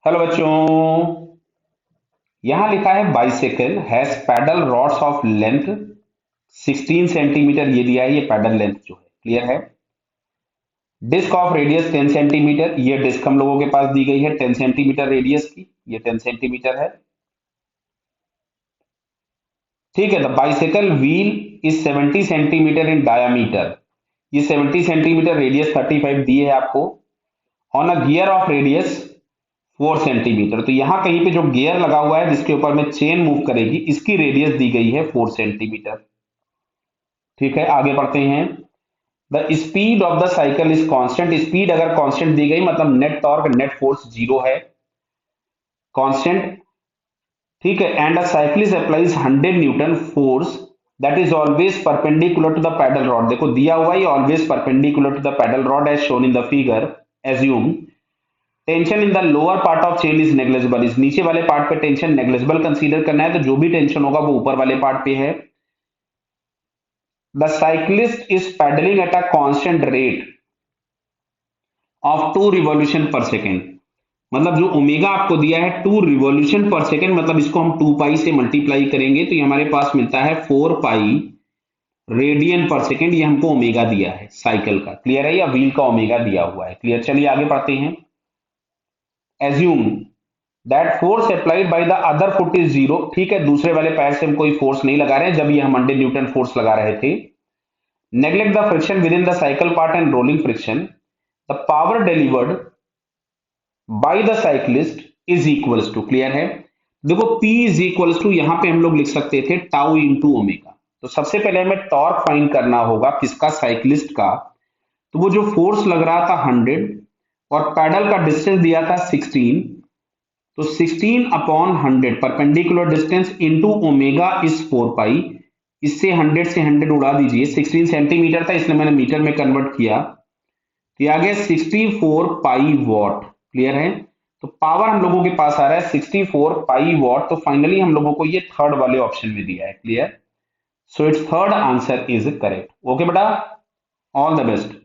Hello बच्चों। यहां लिखा है bicycle has pedal rods of length 16 centimetre. ये दिया है, ये पैडल लेंथ जो है क्लियर है। Disc of radius 10 centimetre. ये डिस्क हम लोगों के पास दी गई है 10 सेंटीमीटर रेडियस की, ये 10 सेंटीमीटर है। ठीक है। The bicycle wheel is 70 centimetre in diameter. ये 70 सेंटीमीटर रेडियस 35 दी है आपको। On a gear of radius 4 centimetre. तो यहां कहीं पे जो गियर लगा हुआ है जिसके ऊपर में चेन मूव करेगी, इसकी रेडियस दी गई है 4 सेंटीमीटर। ठीक है, आगे बढ़ते हैं। The speed of the cycle is constant. Speed अगर कांस्टेंट दी गई मतलब net torque net force zero है, कांस्टेंट। ठीक है। And a cyclist applies 100 newton force that is always perpendicular to the pedal rod. देखो दिया हुआ है always perpendicular to the pedal rod as shown in the figure. Assume tension in the lower part of chain is negligible. इस नीचे वाले part पे tension negligible consider करना है, तो जो भी टेंशन होगा वो ऊपर वाले पार्ट पे है। The cyclist is pedalling at a constant rate of 2 revolution per second. मतलब जो ओमेगा आपको दिया है 2 रिवॉल्यूशन पर सेकेंड, मतलब इसको हम 2 पाई से मल्टीप्लाई करेंगे तो ये हमारे पास मिलता है 4 पाई रेडियन पर सेकेंड। ये हमको ओमेगा दिया है साइकिल का, क्लियर है, या व्हील का ओमेगा दिया हुआ है, क्लियर। चलिए आगे बढ़ते हैं। Assume that force applied by the other foot is zero. ठीक है, दूसरे वाले पैर से हम कोई फोर्स नहीं लगा रहे हैं, जब ये हम 100 न्यूटन फोर्स लगा रहे थे। Neglect the friction within the cycle part and rolling friction. The power delivered by the cyclist is equals to, clear है। देखो P इज इक्वल्स टू, यहां पे हम लोग लिख सकते थे टाउ इंटू ओमेगा। तो सबसे पहले हमें टॉर्क फाइंड करना होगा किसका, साइक्लिस्ट का। तो वो जो फोर्स लग रहा था 100 और पैडल का डिस्टेंस दिया था 16, तो 16 upon 100 perpendicular distance into omega is 4 पाई। इससे 100 से 100 उड़ा दीजिए, 16 सेंटीमीटर था इसलिए मैंने मीटर में कन्वर्ट किया, तो ये आ गया 64 पाई वॉट, क्लियर है। तो पावर हम लोगों के पास आ रहा है 64 पाई वॉट। तो फाइनली हम लोगों को ये थर्ड वाले ऑप्शन में दिया है, clear. So it's third answer is correct. Okay बेटा, ऑल द बेस्ट।